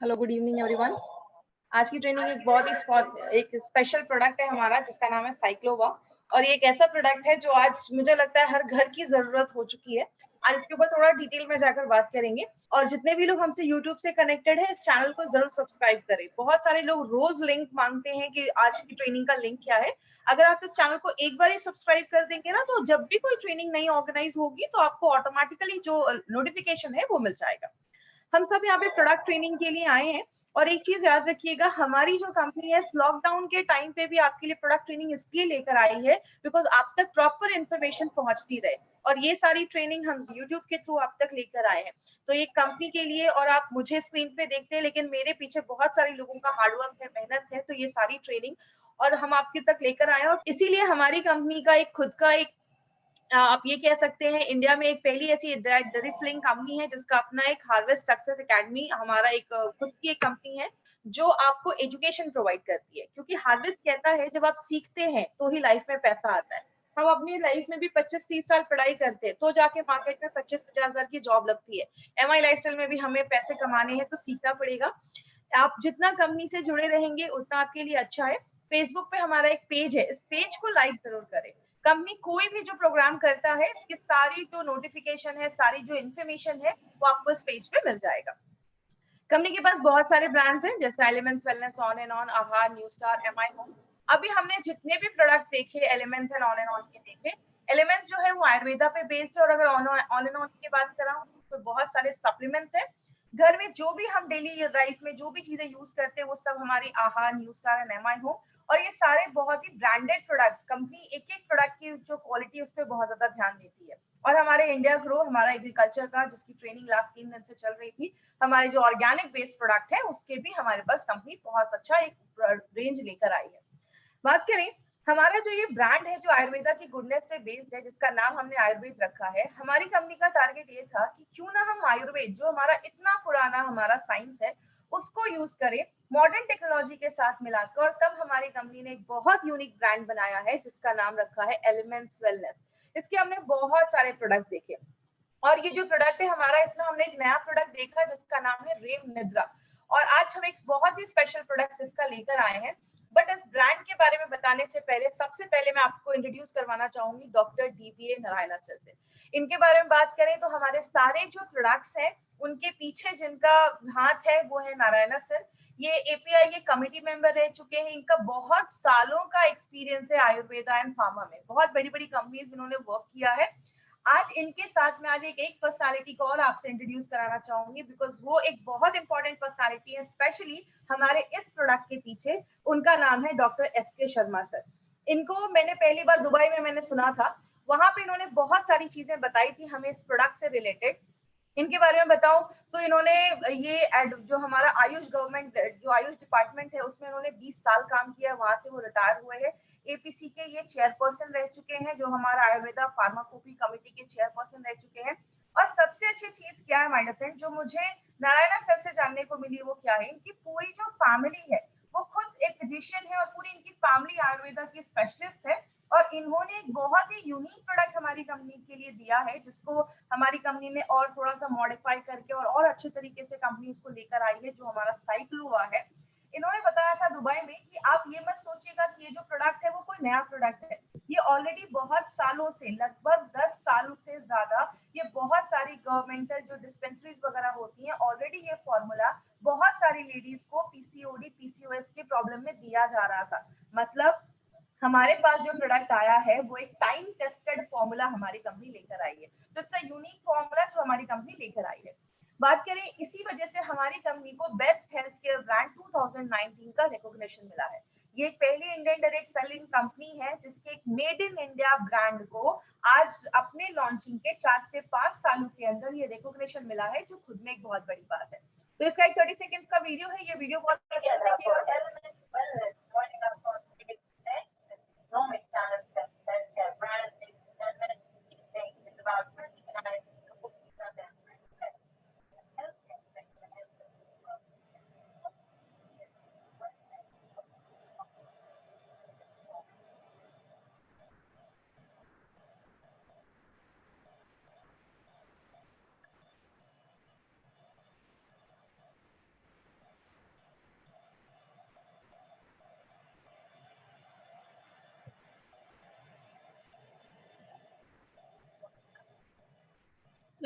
Hello, good evening everyone. आज की training एक स्पेशल प्रोडक्ट है हमारा जिसका नाम है साइक्लोवा। और ये एक ऐसा प्रोडक्ट है जो आज मुझे लगता है हर घर की जरूरत हो चुकी है। आज इसके ऊपर थोड़ा डिटेल में जाकर बात करेंगे। और जितने भी लोग हमसे यूट्यूब से कनेक्टेड है, इस चैनल को जरूर सब्सक्राइब करें। बहुत सारे लोग रोज लिंक मांगते हैं कि आज की ट्रेनिंग का लिंक क्या है। अगर आप इस चैनल को एक बार ही सब्सक्राइब कर देंगे ना, तो जब भी कोई ट्रेनिंग नई ऑर्गेनाइज होगी तो आपको ऑटोमेटिकली जो नोटिफिकेशन है वो मिल जाएगा। हम सब यहाँ पे प्रोडक्ट ट्रेनिंग के लिए आए हैं। और एक चीज याद रखिएगा, हमारी जो कंपनी है इस लॉकडाउन के टाइम पे भी आपके लिए प्रोडक्ट ट्रेनिंग इसलिए लेकर आई है बिकॉज आप तक प्रॉपर इन्फॉर्मेशन पहुंचती रहे। और ये सारी ट्रेनिंग हम यूट्यूब के थ्रू आप तक लेकर आए हैं। तो एक कंपनी के लिए, और आप मुझे स्क्रीन पे देखते हैं लेकिन मेरे पीछे बहुत सारे लोगों का हार्डवर्क है, मेहनत है, तो ये सारी ट्रेनिंग और हम आपके तक लेकर आए हैं। और इसीलिए हमारी कंपनी का एक खुद का एक आप ये कह सकते हैं इंडिया में एक पहली ऐसी डायरेक्ट सेलिंग कंपनी है जिसका अपना एक हार्वेस्ट सक्सेस एकेडमी, हमारा एक खुद की एक कंपनी है जो आपको एजुकेशन प्रोवाइड करती है। क्योंकि हार्वेस्ट कहता है जब आप सीखते हैं तो ही लाइफ में पैसा आता है। हम अपनी लाइफ में भी 25-30 साल पढ़ाई करते हैं तो जाके मार्केट में 25-50 हजार की जॉब लगती है। एमआई लाइफस्टाइल में भी हमें पैसे कमाने हैं तो सीखना पड़ेगा। आप जितना कंपनी से जुड़े रहेंगे उतना आपके लिए अच्छा है। फेसबुक पे हमारा एक पेज है, इस पेज को लाइक जरूर करें। कंपनी कोई भी जो प्रोग्राम करता है इसकी सारी जो नोटिफिकेशन है, सारी जो इन्फॉर्मेशन है वो आपको इस पेज पे मिल जाएगा। कंपनी के पास बहुत सारे ब्रांड्स हैं जैसे elements wellness, on and on, आहार, न्यू स्टार, एमआई होम। अभी हमने जितने भी प्रोडक्ट देखे elements and on and on के देखे। एलिमेंट्स जो है वो आयुर्वेदा पे बेस्ड है। और अगर ऑन एंड ऑन की बात करा तो बहुत सारे सप्लीमेंट्स है। घर में जो भी हम डेली लाइफ में जो भी चीजें यूज करते हैं वो सब हमारी आहार, new star and MI home. और ये सारे बहुत ही ब्रांडेड प्रोडक्ट्स, कंपनी एक एक प्रोडक्ट की जो क्वालिटी है उस पर बहुत ज्यादा ध्यान देती है। और हमारे इंडिया ग्रो, हमारा एग्रीकल्चर का जिसकी ट्रेनिंग लास्ट 3 दिन से चल रही थी, हमारे जो ऑर्गेनिक बेस्ड प्रोडक्ट है उसके भी हमारे पास कंपनी बहुत अच्छा एक रेंज लेकर आई है। बात करें हमारा जो ये ब्रांड है जो आयुर्वेदा की गुडनेस पे बेस्ड है, जिसका नाम हमने आयुर्वेद रखा है। हमारी कंपनी का टारगेट ये था कि क्यों ना हम आयुर्वेद जो हमारा इतना पुराना हमारा साइंस है उसको यूज करें मॉडर्न टेक्नोलॉजी के साथ मिलाकर। और तब हमारी कंपनी ने एक बहुत यूनिक ब्रांड बनाया है जिसका नाम रखा है एलिमेंट्स वेलनेस। इसके हमने बहुत सारे प्रोडक्ट देखे। और ये जो प्रोडक्ट है हमारा, इसमें हमने एक नया प्रोडक्ट देखा जिसका नाम है रेम निद्रा। और आज हम एक बहुत ही स्पेशल प्रोडक्ट इसका लेकर आए हैं। बट इस ब्रांड के बारे में बताने से पहले सबसे पहले मैं आपको इंट्रोड्यूस करवाना चाहूंगी डॉक्टर डीबीए नारायण सर से। इनके बारे में बात करें तो हमारे सारे जो प्रोडक्ट्स हैं उनके पीछे जिनका हाथ है वो है नारायण सर। ये एपीआई के कमिटी मेंबर रह चुके हैं। इनका बहुत सालों का एक्सपीरियंस है आयुर्वेदा एंड फार्मा में, बहुत बड़ी बड़ी कंपनीज में उन्होंने वर्क किया है। आज इनके साथ में आज एक पर्सनालिटी को और आपसे इंट्रोड्यूस कराना चाहूंगी बिकॉज वो एक बहुत इंपॉर्टेंट पर्सनालिटी है स्पेशली हमारे इस प्रोडक्ट के पीछे। उनका नाम है डॉक्टर एस के शर्मा सर। इनको मैंने पहली बार दुबई में मैंने सुना था, वहां पे इन्होंने बहुत सारी चीजें बताई थी हमें इस प्रोडक्ट से रिलेटेड। इनके बारे में बताऊं तो इन्होंने जो हमारा आयुष गवर्नमेंट जो आयुष डिपार्टमेंट है उसमें इन्होंने 20 साल काम किया, वहां से वो रिटायर हुए हैं। एपीसी के ये चेयरपर्सन रह चुके हैं, जो हमारा आयुर्वेदा फार्माकोपी कमेटी के चेयरपर्सन रह चुके हैं। और सबसे अच्छी चीज क्या है माय फ्रेंड, जो मुझे नारायण सर से जानने को मिली वो क्या है, इनकी पूरी जो फैमिली है वो खुद एक फिजिशियन है और पूरी इनकी फैमिली आयुर्वेदा की स्पेशलिस्ट है। और इन्होंने एक बहुत ही यूनिक प्रोडक्ट हमारी कंपनी के लिए दिया है जिसको हमारी कंपनी ने और थोड़ा सा मॉडिफाई करके और अच्छे तरीके से कंपनी उसको लेकर आई है, जो हमारा साइक्लोवा है। इन्होंने बताया था दुबई में कि आप ये मत सोचिएगा कि ये जो प्रोडक्ट है वो कोई नया प्रोडक्ट है। ये ऑलरेडी बहुत सालों से, लगभग 10 सालों से ज्यादा, ये बहुत सारी गवर्नमेंटल जो डिस्पेंसरीज वगैरह होती हैं, ऑलरेडी ये फॉर्मूला बहुत सारी लेडीज को पीसीओडी पीसीओएस के प्रॉब्लम में दिया जा रहा था। मतलब हमारे पास जो प्रोडक्ट आया है वो एक टाइम टेस्टेड फॉर्मूला हमारी कंपनी लेकर आई है। तो इट्स अ यूनिक फॉर्मूला जो हमारी कंपनी लेकर आई है। बात करें इसी वजह से हमारी कंपनी को बेस्ट हेल्थ केयर ब्रांड 2019 का रिकॉग्निशन मिला है। ये पहली इंडियन डायरेक्ट सेलिंग कंपनी है जिसके एक मेड इन इंडिया ब्रांड को आज अपने लॉन्चिंग के 4 से 5 सालों के अंदर ये रिकॉग्निशन मिला है, जो खुद में एक बहुत बड़ी बात है। तो इसका एक 30 सेकंड का वीडियो है, ये वीडियो बहुत अच्छा देखिएगा।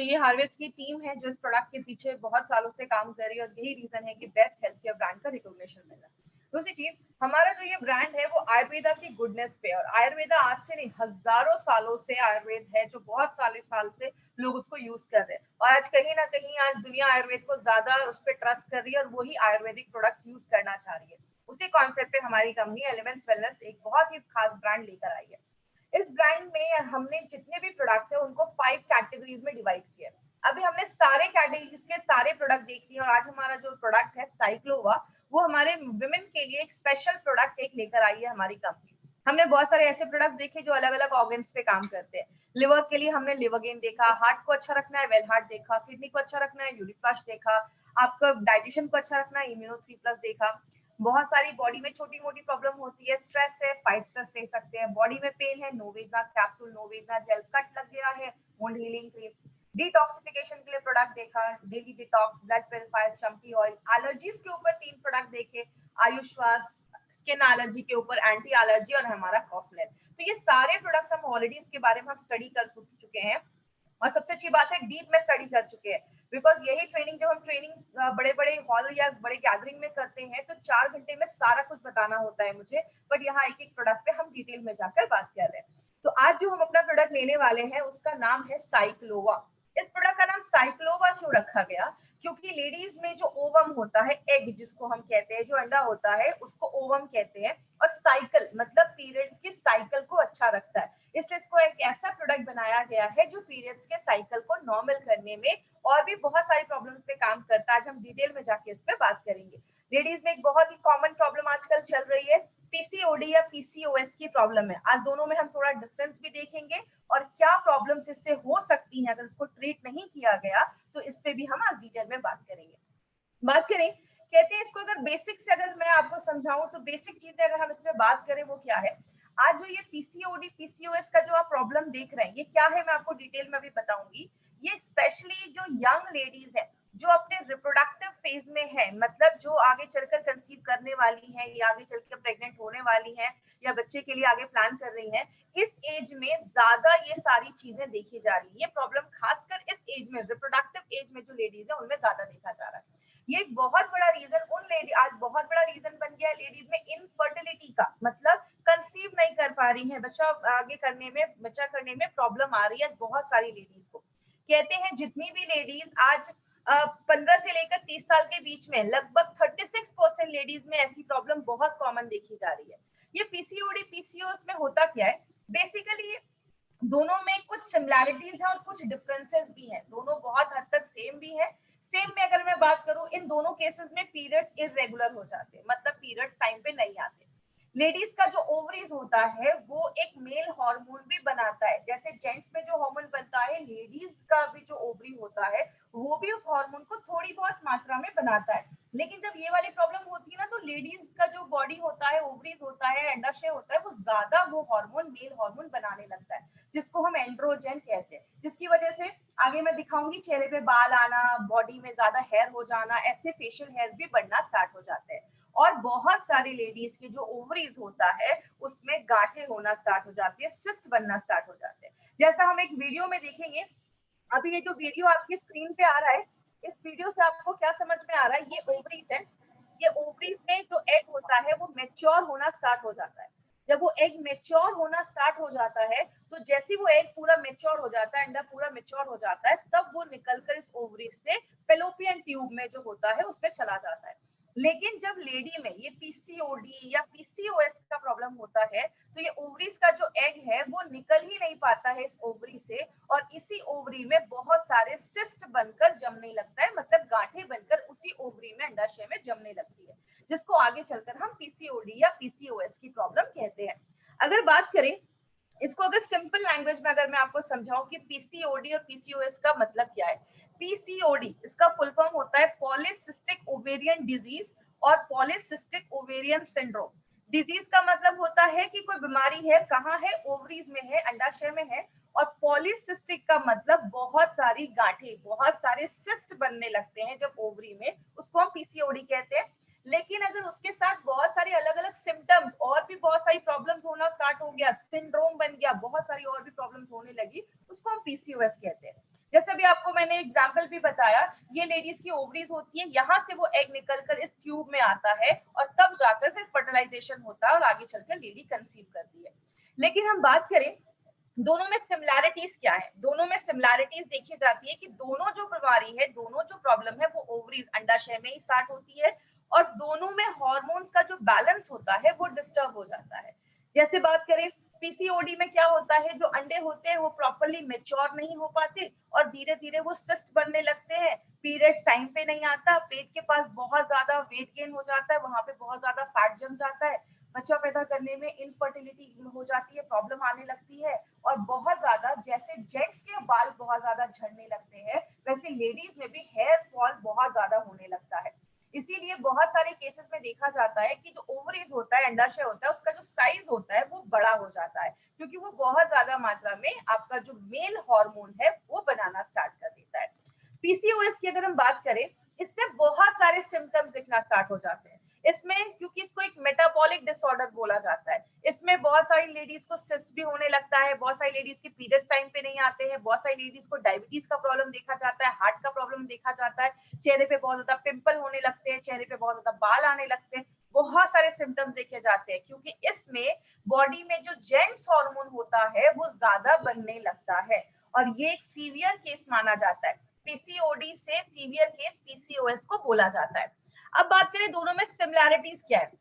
तो ये हार्वेस्ट की टीम है जो इस प्रोडक्ट के पीछे बहुत सालों से काम कर रही है और यही रीजन है कि बेस्ट हेल्थ केयर ब्रांड का रिकॉग्निशन मिला। दूसरी चीज, हमारा जो ये ब्रांड है वो आयुर्वेदा की गुडनेस पे, और आयुर्वेदा आज से नहीं हजारों सालों से आयुर्वेद है जो बहुत साले साल से लोग उसको यूज कर रहे हैं, और आज कहीं ना कहीं आज दुनिया आयुर्वेद को ज्यादा उस पर ट्रस्ट कर रही है और वही आयुर्वेदिक प्रोडक्ट्स यूज करना चाह रही है। उसी कॉन्सेप्ट पे हमारी कंपनी एलिमेंट्स वेलनेस एक बहुत ही खास ब्रांड लेकर आई है। इस ब्रांड में हमने जितने भी प्रोडक्ट्स है उनको 5 कैटेगरीज में डिवाइड किया है। अभी हमने सारे कैटेगरीज के सारे प्रोडक्ट देख लिए, और आज हमारा जो प्रोडक्ट है साइक्लोवा, वो हमारे विमेन के लिए एक स्पेशल प्रोडक्ट एक लेकर आई है हमारी कंपनी। हमने बहुत सारे ऐसे प्रोडक्ट देखे जो अलग अलग ऑर्गन्स पे काम करते हैं। लिवर के लिए हमने लिवरगेन देखा, हार्ट को अच्छा रखना है वेल हार्ट देखा, किडनी को अच्छा रखना है यूरिक फ्लश देखा, आपका डाइजेशन को अच्छा रखना है इम्यूनो 3+ देखा। बहुत सारी बॉडी में छोटी मोटी प्रॉब्लम होती है, स्ट्रेस है, फाइट स्ट्रेस ले सकते हैं, बॉडी में पेन है, नोवेगा कैप्सूल, नोवेगा जेल, कट लग गया है, वुंड हीलिंग क्रीम, डिटॉक्सिफिकेशन के लिए प्रोडक्ट देखा, daily detox, blood purifier, champi oil, allergies के ऊपर 3 प्रोडक्ट देखे, आयुश्वास, स्किन एलर्जी के ऊपर एंटी एलर्जी, और हमारा कॉफलेट। तो ये सारे प्रोडक्ट्स हम ऑलरेडी इसके बारे में हम स्टडी कर चुके हैं, और सबसे अच्छी बात है डीप में स्टडी कर चुके हैं, बिकॉज यही ट्रेनिंग जब हम ट्रेनिंग बड़े बड़े हॉल या बड़े गैदरिंग में करते हैं तो 4 घंटे में सारा कुछ बताना होता है मुझे, बट यहाँ एक एक प्रोडक्ट पे हम डिटेल में जाकर बात कर रहे हैं। तो आज जो हम अपना प्रोडक्ट लेने वाले हैं उसका नाम है साइक्लोवा। इस प्रोडक्ट का नाम साइक्लोवा क्यों रखा गया? क्योंकि लेडीज में जो ओवम होता है, एग जिसको हम कहते हैं, जो अंडा होता है उसको ओवम कहते हैं, और साइकिल मतलब पीरियड्स की साइकिल को अच्छा रखता है, इसलिए इसको एक ऐसा प्रोडक्ट बनाया गया है जो पीरियड्स के साइकिल को नॉर्मल करने में और भी बहुत सारी प्रॉब्लम्स पे काम करता है। आज हम डिटेल में जाके इस पे बात करेंगे। लेडीज में एक बहुत ही कॉमन प्रॉब्लम आजकल चल रही है, पीसीओडी या पीसीओएस की प्रॉब्लम है। आज दोनों में हम थोड़ा डिफरेंस भी देखेंगे और क्या प्रॉब्लम्स इससे हो सकती हैं अगर इसको ट्रीट नहीं किया गया, तो इस पे भी हम आज डिटेल में बात करेंगे। बात करें, कहते हैं इसको अगर बेसिक से अगर मैं आपको समझाऊं तो बेसिक चीजें अगर हम इसमें बात करें वो क्या है। आज जो ये पीसीओडी पीसीओएस का जो आप प्रॉब्लम देख रहे हैं ये क्या है, मैं आपको डिटेल में भी बताऊंगी। ये स्पेशली जो यंग लेडीज है जो अपने रिप्रोडक्टिव फेज में है, मतलब जो आगे चलकर कंसीव करने वाली है या आगे चलकर प्रेग्नेंट होने वाली है या बच्चे के लिए आगे प्लान कर रही है, इस एज में ज्यादा ये सारी चीजें देखी जा रही है। ये प्रॉब्लम खासकर इस एज में, रिप्रोडक्टिव एज में जो लेडीज है उनमें ज्यादा देखा जा रहा है। ये एक बहुत बड़ा रीजन उन लेडी आज बहुत बड़ा रीजन बन गया है लेडीज में इनफर्टिलिटी का, मतलब कंसीव नहीं कर पा रही है, बच्चा आगे करने में, बच्चा करने में प्रॉब्लम आ रही है बहुत सारी लेडीज को। कहते हैं जितनी भी लेडीज आज 15 से लेकर 30 साल के बीच में लगभग 36% लेडीज में ऐसी प्रॉब्लम बहुत कॉमन देखी जा रही है। ये पीसीओडी पीसीओएस में होता क्या है, बेसिकली दोनों में कुछ सिमिलैरिटीज है और कुछ डिफरेंसेस भी हैं, दोनों बहुत हद तक सेम भी है। सेम में अगर मैं बात करूं, इन दोनों केसेस में पीरियड्स इरेगुलर हो जाते हैं, मतलब पीरियड्स टाइम पे नहीं आते। लेडीज का जो ओवरीज होता है वो एक मेल हार्मोन भी बनाता है, जैसे जेंट्स में जो हार्मोन बनता है लेडीज का भी जो ओवरी होता है वो भी उस हार्मोन को थोड़ी बहुत मात्रा में बनाता है। लेकिन जब ये वाली प्रॉब्लम होती है ना, तो लेडीज का जो बॉडी होता है, ओवरीज होता है, अंडाशय होता है, वो ज्यादा वो हार्मोन मेल हार्मोन बनाने लगता है जिसको हम एंड्रोजन कहते हैं, जिसकी वजह से आगे मैं दिखाऊंगी चेहरे पे बाल आना, बॉडी में ज्यादा हेयर हो जाना, ऐसे फेशियल हेयर भी बढ़ना स्टार्ट हो जाते हैं। और बहुत सारी लेडीज के जो ओवरीज होता है उसमें गांठें होना स्टार्ट हो जाती है, सिस्ट बनना स्टार्ट हो जाते हैं, जैसा हम एक वीडियो में देखेंगे। अभी ये जो वीडियो आपकी स्क्रीन पे आ रहा है, इस वीडियो से आपको क्या समझ में आ रहा है, ये ओवरीज है। ये ओवरीज में जो एग होता है वो मेच्योर होना स्टार्ट हो जाता है। जब वो एग मेच्योर होना स्टार्ट हो जाता है, तो जैसे वो एग पूरा मेच्योर हो जाता है, अंडा पूरा मेच्योर हो जाता है, तब वो निकलकर इस ओवरीज से फेलोपियन ट्यूब में जो होता है उसमें चला जाता है। लेकिन जब लेडी में ये पीसीओडी या पीसीओएस का प्रॉब्लम होता है, तो ये ओवरीज का जो एग है वो निकल ही नहीं पाता है इस ओवरी से, और इसी ओवरी में बहुत सारे सिस्ट बनकर जमने लगता है, मतलब गांठें बनकर उसी ओवरी में, अंडाशय में जमने लगती है, जिसको आगे चलकर हम पीसीओडी या पीसीओएस की प्रॉब्लम कहते हैं। अगर बात करें इसको, अगर सिंपल लैंग्वेज में अगर मैं आपको समझाऊं कि पीसीओडी और पीसीओएस का मतलब क्या है। पीसीओडी इसका फुल फॉर्म होता है पॉलीसिस्टिक ओवेरियन डिजीज और पॉलीसिस्टिक ओवेरियन सिंड्रोम। डिजीज का मतलब होता है कि कोई बीमारी है, कहाँ है, ओवरीज में है, अंडाशय में है। और पॉलीसिस्टिक का मतलब बहुत सारी गांठें, बहुत सारे सिस्ट बनने लगते हैं जब ओवरी में, उसको हम पीसीओडी कहते हैं। लेकिन अगर उसके साथ बहुत सारे अलग अलग सिम्टम्स और भी बहुत सारी प्रॉब्लम्स होना स्टार्ट हो गया, सिंड्रोम बन गया, बहुत सारी और भी प्रॉब्लम्स होने लगी, उसको हम पीसीओएस कहते हैं। जैसे भी आपको मैंने एग्जाम्पल भी बताया, ये लेडीज की ओवरीज होती है, यहाँ से वो एग निकलकर इस ट्यूब में आता है और तब जाकर फिर फर्टिलाइजेशन होता है और आगे चलकर लेडी कंसीव करती है। लेकिन हम बात करें दोनों में सिमिलैरिटीज क्या है, दोनों में सिमिलैरिटीज देखी जाती है कि दोनों जो बीमारी है, दोनों जो प्रॉब्लम है वो ओवरीज अंडाशय में ही स्टार्ट होती है और दोनों में हार्मोन्स का जो बैलेंस होता है वो डिस्टर्ब हो जाता है। जैसे बात करें पीसीओडी में क्या होता है, जो अंडे होते हैं वो प्रॉपरली मेच्योर नहीं हो पाते और धीरे धीरे वो सिस्ट बनने लगते हैं, पीरियड्स टाइम पे नहीं आता, पेट के पास बहुत ज्यादा वेट गेन हो जाता है, वहां पे बहुत ज्यादा फैट जम जाता है, बच्चा पैदा करने में इनफर्टिलिटी हो जाती है, प्रॉब्लम आने लगती है और बहुत ज्यादा, जैसे जेंट्स के बाल बहुत ज्यादा झड़ने लगते हैं वैसे लेडीज में भी हेयर फॉल बहुत ज्यादा होने लगता है। इसीलिए बहुत सारे केसेस में देखा जाता है कि जो ओवरीज होता है, अंडाशय होता है, उसका जो साइज होता है वो बड़ा हो जाता है क्योंकि वो बहुत ज्यादा मात्रा में आपका जो मेल हार्मोन है वो बनाना स्टार्ट कर देता है। पीसीओएस की अगर हम बात करें, इसमें बहुत सारे सिम्टम्स दिखना स्टार्ट हो जाते हैं। इसमें क्योंकि इसको एक मेटाबॉलिक डिसऑर्डर बोला जाता है, इसमें बहुत सारी लेडीज को सिस्ट भी होने लगता है, बहुत सारी लेडीज के पीरियड्स टाइम पे नहीं आते हैं, बहुत सारी लेडीज को डायबिटीज का प्रॉब्लम देखा जाता है, हार्ट का प्रॉब्लम देखा जाता है, चेहरे पे बहुत ज्यादा पिंपल होने लगते हैं, चेहरे पे बहुत ज्यादा बाल आने लगते हैं, बहुत सारे सिम्टम्स देखे जाते हैं क्योंकि इसमें बॉडी में जो जेंट्स हार्मोन होता है वो ज्यादा बनने लगता है और ये एक सीवियर केस माना जाता है। पीसीओडी से सीवियर केस पीसीओएस को बोला जाता है। अब बात करें दोनों में सिमिलैरिटीज क्या है,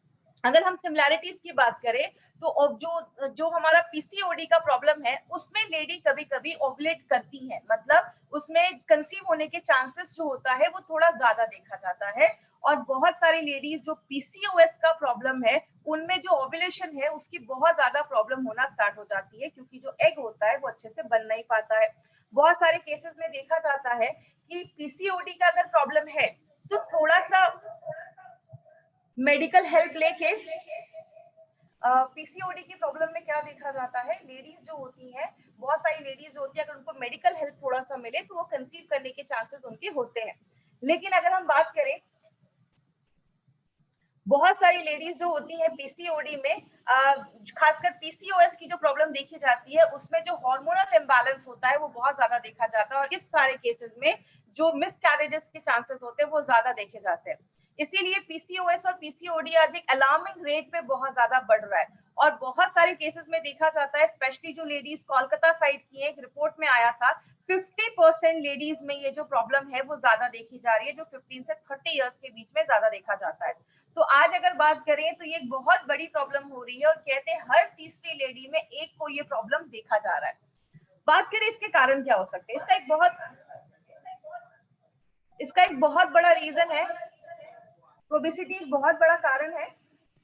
अगर हम सिमिलैरिटीज की बात करें तो जो जो हमारा पीसीओडी का प्रॉब्लम है उसमें लेडी कभी कभी ओवुलेट करती है, मतलब उसमें कंसीव होने के चांसेस जो होता है वो थोड़ा ज्यादा देखा जाता है और बहुत सारी लेडीज जो पीसीओएस का प्रॉब्लम है उनमें जो ओवुलेशन है उसकी बहुत ज्यादा प्रॉब्लम होना स्टार्ट हो जाती है क्योंकि जो एग होता है वो अच्छे से बन नहीं पाता है। बहुत सारे केसेस में देखा जाता है कि पीसीओडी का अगर प्रॉब्लम है तो थोड़ा सा मेडिकल हेल्प लेके पीसीओडी की प्रॉब्लम में क्या देखा जाता है, लेडीज जो होती हैं, बहुत सारी लेडीज होती है, अगर उनको मेडिकल हेल्प थोड़ा सा मिले तो वो कंसीव करने के चांसेस उनके होते हैं। लेकिन अगर हम बात करें बहुत सारी लेडीज जो होती है पीसीओडी में, खासकर पीसीओएस की जो प्रॉब्लम देखी जाती है उसमें जो हार्मोनल इम्बैलेंस होता है वो बहुत ज्यादा देखा जाता है और इस सारे केसेस में जो मिसकैरेजेस के चांसेस होते हैं वो ज्यादा देखे जाते हैं। इसीलिए पीसीओएस और पीसीओडी आज एक अलार्मिंग रेट पे बहुत ज्यादा बढ़ रहा है और बहुत सारे केसेस में देखा जाता है, स्पेशली जो लेडीज कोलकाता साइड की है, एक रिपोर्ट में आया था 50% लेडीज में ये जो प्रॉब्लम है वो ज्यादा देखी जा रही है, जो 15 से 30 इयर्स के बीच में ज्यादा देखा जाता है। तो आज अगर बात करें तो ये एक बहुत बड़ी प्रॉब्लम हो रही है और कहते हैं हर तीसरी लेडी में एक को ये प्रॉब्लम देखा जा रहा है। बात करें इसके कारण क्या हो सकते हैं, इसका एक बहुत बड़ा रीजन है, ओबेसिटी एक बहुत बड़ा कारण है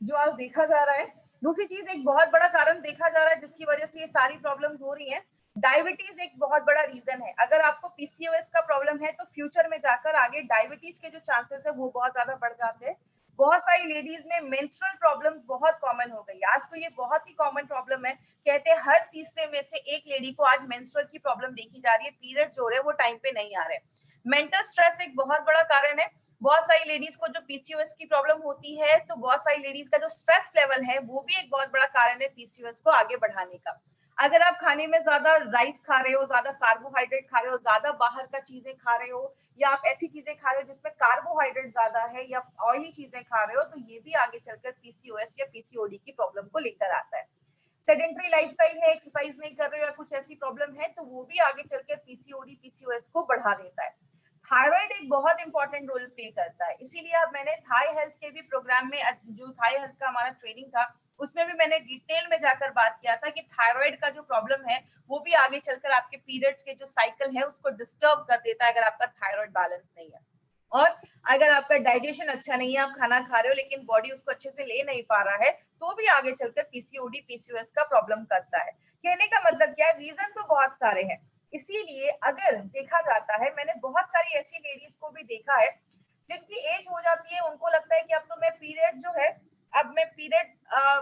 जो आज देखा जा रहा है। दूसरी चीज एक बहुत बड़ा कारण देखा जा रहा है जिसकी वजह से ये सारी प्रॉब्लम्स हो रही हैं, डायबिटीज एक बहुत बड़ा रीजन है। अगर आपको पीसीओएस का प्रॉब्लम है तो फ्यूचर में जाकर आगे डायबिटीज के जो चांसेस है वो बहुत ज्यादा बढ़ जाते हैं। बहुत सारी लेडीज में मेंस्ट्रुअल प्रॉब्लम्स बहुत कॉमन हो गई, आज तो ये बहुत ही कॉमन प्रॉब्लम है, कहते हैं हर तीसरे में से एक लेडी को आज मेंस्ट्रुअल की प्रॉब्लम देखी जा रही है, पीरियड जो रहे वो टाइम पे नहीं आ रहे। मेंटल स्ट्रेस एक बहुत बड़ा कारण है, बहुत सारी लेडीज को जो पीसीओएस की प्रॉब्लम होती है तो बहुत सारी लेडीज का जो स्ट्रेस लेवल है वो भी एक बहुत बड़ा कारण है पीसीओएस को आगे बढ़ाने का। अगर आप खाने में ज्यादा राइस खा रहे हो, ज्यादा कार्बोहाइड्रेट खा रहे हो, ज्यादा बाहर का चीजें खा रहे हो या आप ऐसी चीजें खा रहे हो जिसमें कार्बोहाइड्रेट ज्यादा है या ऑयली चीजें खा रहे हो तो ये भी आगे चलकर पीसीओएस या पीसीओडी की प्रॉब्लम को लेकर आता है। सेडेंटरी लाइफस्टाइल है, एक्सरसाइज नहीं कर रहे हो या कुछ ऐसी प्रॉब्लम है तो वो भी आगे चलकर पीसीओडी पीसीओएस को बढ़ा देता है। थायराइड एक बहुत इंपॉर्टेंट रोल प्ले करता है, इसीलिए अब मैंने थाई हेल्थ के भी प्रोग्राम में जो थाई हेल्थ का हमारा ट्रेनिंग था उसमें भी मैंने डिटेल में जाकर बात किया था कि थायराइड का जो प्रॉब्लम है वो भी आगे चलकर आपके पीरियड्स के जो साइकिल है उसको डिस्टर्ब कर देता है अगर आपका थायराइड बैलेंस नहीं है। और अगर आपका डाइजेशन अच्छा नहीं है, आप खाना खा रहे हो लेकिन बॉडी उसको अच्छे से ले नहीं पा रहा है तो भी आगे चलकर पीसीओडी पीसीओएस का प्रॉब्लम करता है। कहने का मतलब क्या है, रीजन तो बहुत सारे हैं। इसीलिए अगर देखा जाता है, मैंने बहुत सारी ऐसी लेडीज को भी देखा है जिनकी एज हो जाती है, उनको लगता है कि अब तो मैं पीरियड जो है, अब मैं पीरियड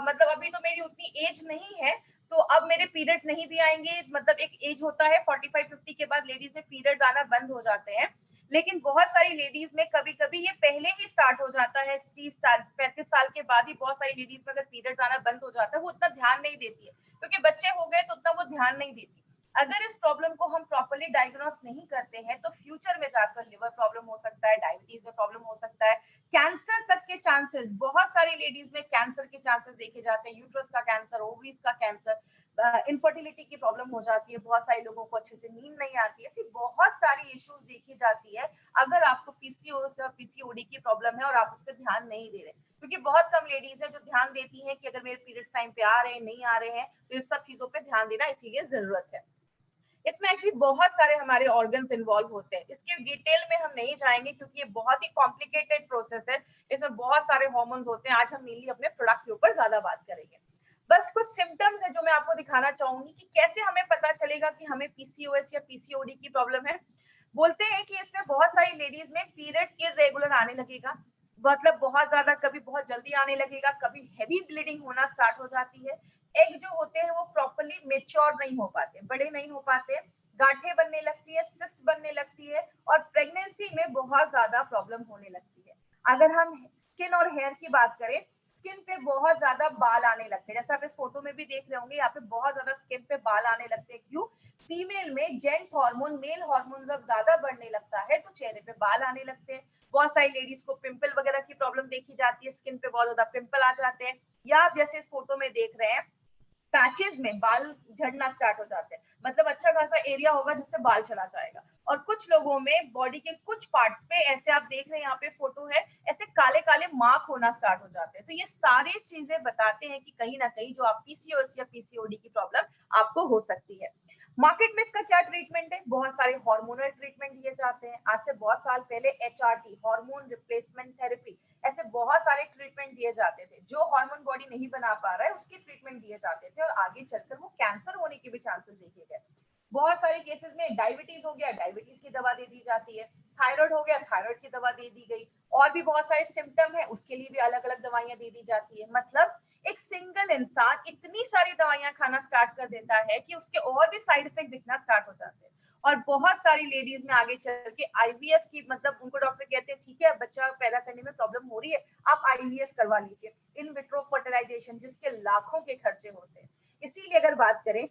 मतलब अभी तो मेरी उतनी एज नहीं है तो अब मेरे पीरियड्स नहीं भी आएंगे, मतलब एक एज होता है 45-50 के बाद लेडीज में पीरियड्स आना बंद हो जाते हैं। लेकिन बहुत सारी लेडीज में कभी कभी ये पहले ही स्टार्ट हो जाता है, 30 साल 35 साल के बाद ही बहुत सारी लेडीज में अगर पीरियड्स आना बंद हो जाता है वो उतना ध्यान नहीं देती है क्योंकि बच्चे हो गए तो उतना वो ध्यान नहीं देती। अगर इस प्रॉब्लम को हम प्रॉपर्ली डायग्नोस नहीं करते हैं तो फ्यूचर में जाकर लिवर प्रॉब्लम हो सकता है, डायबिटीज में प्रॉब्लम हो सकता है, कैंसर तक के चांसेस, बहुत सारी लेडीज में कैंसर के चांसेस देखे जाते हैं, यूट्रस का कैंसर, ओवरीज का कैंसर, इनफर्टिलिटी की प्रॉब्लम हो जाती है, बहुत सारे लोगों को अच्छे से नींद नहीं आती है, ऐसी बहुत सारी इश्यूज देखी जाती है अगर आपको पीसीओएस या पीसीओडी की प्रॉब्लम है और आप उस पर ध्यान नहीं दे रहे। क्योंकि बहुत कम लेडीज है जो ध्यान देती हैं कि अगर मेरे पीरियड्स टाइम पे आ रहे हैं, नहीं आ रहे हैं, तो इस सब चीजों पे ध्यान देना इसीलिए जरूरत है। इसमें एक्चुअली बहुत सारे हमारे ऑर्गन्स इन्वॉल्व होते हैं, इसके डिटेल में हम नहीं जाएंगे क्योंकि ये बहुत ही कॉम्प्लिकेटेड प्रोसेस है, इसमें बहुत सारे हार्मोन्स होते हैं। आज हम मेनली अपने प्रोडक्ट के ऊपर ज्यादा बात करेंगे। बस कुछ सिम्टम्स है जो मैं आपको दिखाना चाहूंगी कि कैसे हमें पता चलेगा कि हमें पीसीओएस या पीसीओडी की प्रॉब्लम है। बोलते हैं कि इसमें बहुत सारी लेडीज में पीरियड इरेगुलर आने लगेगा, मतलब बहुत ज्यादा, कभी बहुत जल्दी आने लगेगा, कभी हेवी ब्लीडिंग होना स्टार्ट हो जाती है, एग जो होते हैं वो प्रॉपर्ली मेच्योर नहीं हो पाते, बड़े नहीं हो पाते, गांठें बनने लगती है, सिस्ट बनने लगती है और प्रेगनेंसी में बहुत ज्यादा प्रॉब्लम होने लगती है। अगर हम स्किन और हेयर की बात करें, स्किन पे बहुत ज्यादा बाल आने लगते हैं, जैसे आप इस फोटो में भी देख रहे होंगे, यहाँ पे बहुत ज्यादा स्किन पे बाल आने लगते हैं। क्यों? फीमेल में जेंट्स हार्मोन, मेल हार्मोन जब ज्यादा बढ़ने लगता है तो चेहरे पे बाल आने लगते हैं। बहुत सारी लेडीज को पिंपल वगैरह की प्रॉब्लम देखी जाती है, स्किन पे बहुत ज्यादा पिंपल आ जाते हैं, या आप जैसे इस फोटो में देख रहे हैं पैचेस में बाल झड़ना स्टार्ट हो जाते हैं, मतलब अच्छा खासा एरिया होगा जिससे बाल चला जाएगा। और कुछ लोगों में बॉडी के कुछ पार्ट्स पे, ऐसे आप देख रहे हैं यहाँ पे फोटो है, ऐसे काले काले मार्क होना स्टार्ट हो जाते हैं। तो ये सारी चीजें बताते हैं कि कहीं ना कहीं जो आप पीसीओएस या पीसीओडी की प्रॉब्लम आपको हो सकती है। मार्केट में इसका क्या ट्रीटमेंट है? बहुत सारे हार्मोनल ट्रीटमेंट दिए जाते हैं। आज से बहुत साल पहले एचआरटी, हार्मोन रिप्लेसमेंट थेरेपी, ऐसे बहुत सारे ट्रीटमेंट दिए जाते थे। जो हार्मोन बॉडी नहीं बना पा रहा है उसकी ट्रीटमेंट दिए जाते थे और आगे चलकर वो कैंसर होने के भी चांसेस देखे गए। बहुत सारे केसेस में डायबिटीज हो गया, डायबिटीज की दवा दे दी जाती है, थायराइड हो गया, थायराइड की दवा दे दी गई, और भी बहुत सारे सिम्टम है उसके लिए भी अलग अलग दवाइयां दे दी जाती है। मतलब एक सिंगल इंसान इतनी सारी दवाइयां खाना स्टार्ट कर देता है कि उसके और भी साइड इफेक्ट दिखना स्टार्ट हो जाते हैं। और बहुत सारी लेडीज में आगे चल के आईवीएफ की, मतलब उनको डॉक्टर कहते हैं ठीक है बच्चा पैदा करने में प्रॉब्लम हो रही है, आप आईवीएफ करवा लीजिए, इन विट्रो फर्टिलाइजेशन, जिसके लाखों के खर्चे होते हैं। इसीलिए अगर बात करें,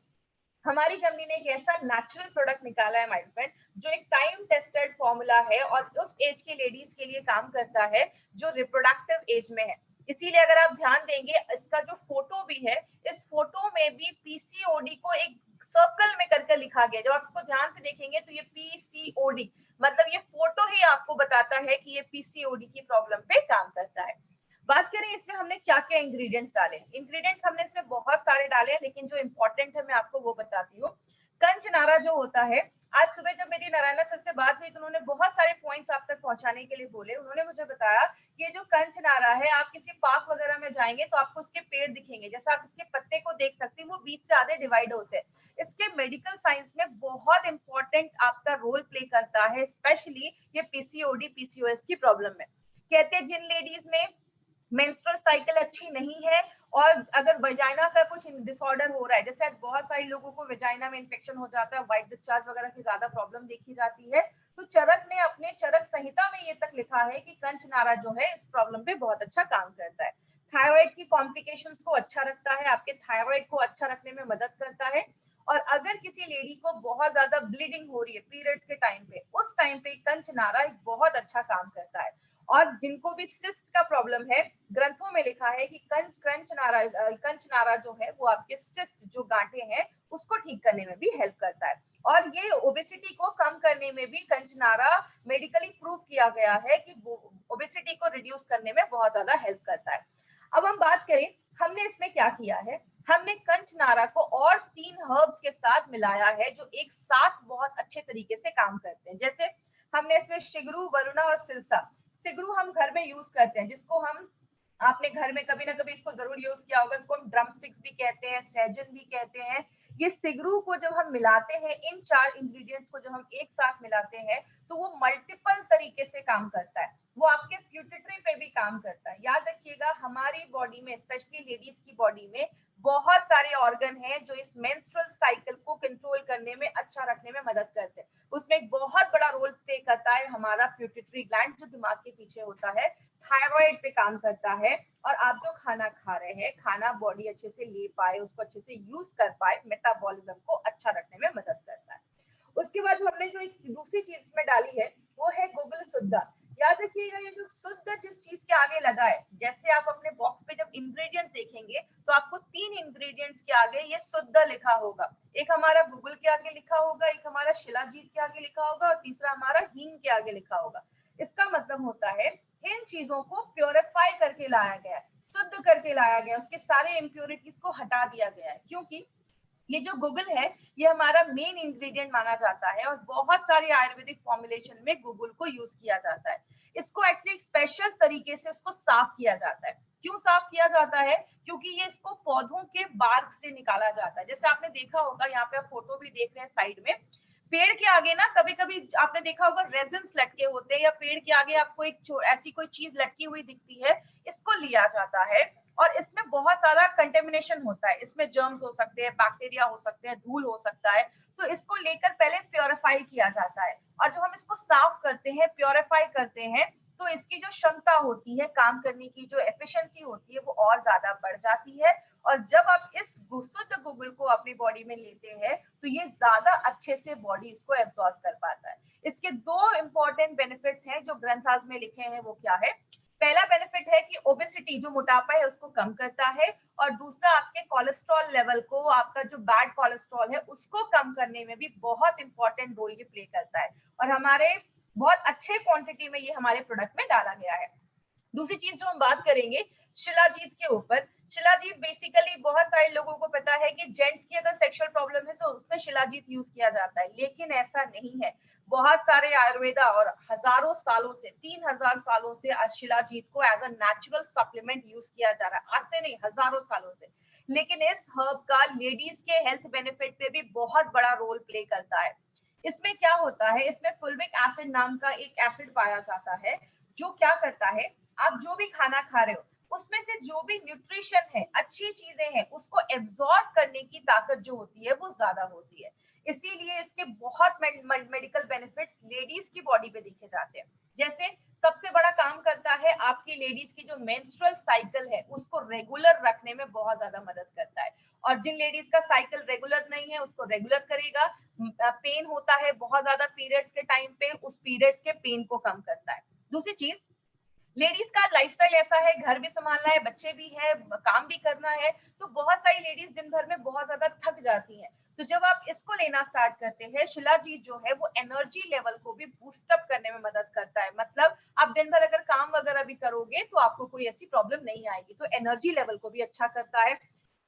हमारी कंपनी ने एक ऐसा नेचुरल प्रोडक्ट निकाला है माय फ्रेंड, जो एक टाइम टेस्टेड फॉर्मूला है और उस एज की लेडीज के लिए काम करता है जो रिप्रोडक्टिव एज में है। इसीलिए अगर आप ध्यान देंगे, इसका जो फोटो भी है, इस फोटो में भी पीसीओडी को एक सर्कल में करके लिखा गया। जब आप इसको ध्यान से देखेंगे तो ये पीसीओडी, मतलब ये फोटो ही आपको बताता है कि ये पीसीओडी की प्रॉब्लम पे काम करता है। बात करें इसमें हमने क्या क्या इंग्रेडिएंट्स डाले। इंग्रेडिएंट्स हमने इसमें बहुत सारे डाले हैं, लेकिन जो इंपॉर्टेंट है मैं आपको वो बताती हूँ। कंचनारा जो होता है, आज सुबह जब मेरी नारायणा सर से बात हुई तो उन्होंने बहुत सारे पॉइंट्स आप तक पहुंचाने के लिए बोले। उन्होंने मुझे बताया कि ये जो कंचनारा है, आप किसी पार्क वगैरह में जाएंगे तो आपको उसके पेड़ दिखेंगे, जैसे आप इसके पत्ते को देख सकते हैं, वो बीच से आधे डिवाइड होते हैं। इसके मेडिकल साइंस में बहुत इंपॉर्टेंट आपका रोल प्ले करता है, स्पेशली ये पीसीओडी पीसीओएस की प्रॉब्लम में। कहते हैं जिन लेडीज में मेंस्ट्रुअल साइकिल अच्छी नहीं है और अगर वजाइना का कुछ डिसऑर्डर हो रहा है, जैसे बहुत सारे लोगों को वजाइना में इन्फेक्शन हो जाता है, व्हाइट डिस्चार्ज वगैरह की ज्यादा प्रॉब्लम देखी जाती है, तो चरक ने अपने चरक संहिता में ये तक लिखा है कि कंचनारा जो है इस प्रॉब्लम पे बहुत अच्छा काम करता है। थायराइड की कॉम्प्लिकेशंस को अच्छा रखता है, आपके थायराइड को अच्छा रखने में मदद करता है। और अगर किसी लेडी को बहुत ज्यादा ब्लीडिंग हो रही है पीरियड्स के टाइम पे, उस टाइम पे कंचनारा एक बहुत अच्छा काम करता है। और जिनको भी सिस्ट का प्रॉब्लम है, ग्रंथों में लिखा है कि कंचनारा जो है वो आपके सिस्ट जो गांठे हैं उसको ठीक करने में भी हेल्प करता है। और ये ओबेसिटी को कम करने में भी कंचनारा मेडिकली प्रूव किया गया है कि ओबेसिटी को रिड्यूस करने में बहुत ज्यादा हेल्प करता है। अब हम बात करें हमने इसमें क्या किया है। हमने कंचनारा को और 3 हर्ब्स के साथ मिलाया है जो एक साथ बहुत अच्छे तरीके से काम करते हैं। जैसे हमने इसमें शिगरू, वरुणा और सिरसा। सिगरू हम घर में यूज करते हैं, जिसको हम, आपने घर में कभी ना कभी इसको जरूर यूज किया होगा, इसको हम ड्रम स्टिक्स भी कहते हैं, सहजन भी कहते हैं। ये सिगरू को जब हम मिलाते हैं, इन 4 इंग्रेडिएंट्स को जब हम एक साथ मिलाते हैं तो वो मल्टीपल तरीके से काम करता है। वो आपके प्यूटिट्री पे भी काम करता है। याद रखिएगा, हमारी बॉडी में, स्पेशली लेडीज की बॉडी में बहुत सारे ऑर्गन हैं जो इस मेंस्ट्रुअल साइकिल को कंट्रोल करने में, अच्छा रखने में मदद करते हैं। उसमें एक बहुत बड़ा रोल प्ले करता है हमारा प्यूटिट्री ग्लैंड जो दिमाग के पीछे होता है, थायराइड पे काम करता है। और आप जो खाना खा रहे हैं, खाना बॉडी अच्छे से ले पाए, उसको अच्छे से यूज कर पाए, मेटाबॉलिज्म को अच्छा रखने में मदद उसके बाद हमने जो एक दूसरी चीज में डाली है वो है गूगल शुद्ध। याद रखिएगा ये जो शुद्ध जिस चीज के आगे लगा है, जैसे आप अपने बॉक्स पे जब इंग्रेडिएंट्स देखेंगे तो आपको 3 इंग्रेडिएंट्स के आगे ये शुद्ध लिखा होगा। एक हमारा गूगल के आगे लिखा होगा, एक हमारा शिलाजीत के आगे लिखा होगा और तीसरा हमारा हींग के आगे लिखा होगा। इसका मतलब होता है इन चीजों को प्योरीफाई करके लाया गया है, शुद्ध करके लाया गया, उसके सारे इम्प्योरिटीज को हटा दिया गया है। क्योंकि ये जो गूगल है ये हमारा मेन इंग्रेडिएंट माना जाता है और बहुत सारे आयुर्वेदिक फॉर्मुलेशन में गूगल को यूज किया जाता है। इसको एक्चुअली स्पेशल तरीके से उसको साफ किया जाता है। क्यों साफ किया जाता है? क्योंकि ये इसको पौधों के बार्क से निकाला जाता है। जैसे आपने देखा होगा, यहाँ पे आप फोटो भी देख रहे हैं साइड में, पेड़ के आगे ना कभी कभी आपने देखा होगा रेजिन्स लटके होते हैं, या पेड़ के आगे आपको एक ऐसी कोई चीज लटकी हुई दिखती है, इसको लिया जाता है और इसमें बहुत सारा कंटेमिनेशन होता है। इसमें जर्म्स हो सकते हैं, बैक्टीरिया हो सकते हैं, धूल हो सकता है। तो इसको लेकर पहले प्योरीफाई किया जाता है और जब हम इसको साफ करते हैं, प्योरीफाई करते हैं, तो इसकी जो क्षमता होती है, काम करने की जो एफिशिएंसी होती है, वो और ज्यादा बढ़ जाती है। और जब आप इस शुद्ध गूगल को अपनी बॉडी में लेते हैं तो ये ज्यादा अच्छे से बॉडी इसको एब्जॉर्ब कर पाता है। इसके 2 इंपॉर्टेंट बेनिफिट्स हैं जो ग्रंथाज में लिखे हैं, वो क्या है? पहला बेनिफिट है कि ओबेसिटी जो मोटापा है उसको कम करता है, और दूसरा आपके कोलेस्ट्रॉल लेवल को, आपका जो बैड कोलेस्ट्रॉल है उसको कम करने में भी बहुत इंपॉर्टेंट रोल ये प्ले करता है। और हमारे बहुत अच्छे क्वांटिटी में ये हमारे प्रोडक्ट में डाला गया है। दूसरी चीज जो हम बात करेंगे शिलाजीत के ऊपर। शिलाजीत बेसिकली बहुत सारे लोगों को पता है कि जेंट्स की अगर सेक्सुअल प्रॉब्लम है तो उसमें शिलाजीत यूज किया जाता है, लेकिन ऐसा नहीं है। बहुत सारे आयुर्वेदा और हजारों सालों से, 3000 सालों से शिलाजीत को as a natural supplement use किया जा रहा है, आज से नहीं हजारों सालों से। लेकिन इस हर्ब का लेडीज के हेल्थ बेनिफिट पे भी बहुत बड़ा रोल प्ले करता है। इसमें क्या होता है, इसमें फुल्विक एसिड नाम का एक एसिड पाया जाता है जो क्या करता है, आप जो भी खाना खा रहे हो उसमें से जो भी न्यूट्रिशन है, अच्छी चीजें हैं, उसको एब्जॉर्ब करने की ताकत जो होती है वो ज्यादा होती है। इसीलिए इसके बहुत मेडिकल बेनिफिट्स लेडीज की बॉडी पे देखे जाते हैं। जैसे सबसे बड़ा काम करता है आपकी लेडीज की जो मेंस्ट्रुअल साइकिल है उसको रेगुलर रखने में बहुत ज्यादा मदद करता है। और जिन लेडीज का साइकिल रेगुलर नहीं है उसको रेगुलर करेगा। पेन होता है बहुत ज्यादा पीरियड्स के टाइम पे, उस पीरियड्स के पेन को कम करता है। दूसरी चीज, लेडीज का लाइफस्टाइल ऐसा है, घर भी संभालना है, बच्चे भी है, काम भी करना है, तो बहुत सारी लेडीज दिन भर में बहुत ज्यादा थक जाती हैं। तो जब आप इसको लेना स्टार्ट करते हैं, शिलाजीत जो है वो एनर्जी लेवल को भी बूस्ट अप करने में मदद करता है। मतलब आप दिन भर अगर काम वगैरह भी करोगे तो आपको कोई ऐसी प्रॉब्लम नहीं आएगी, तो एनर्जी लेवल को भी अच्छा करता है।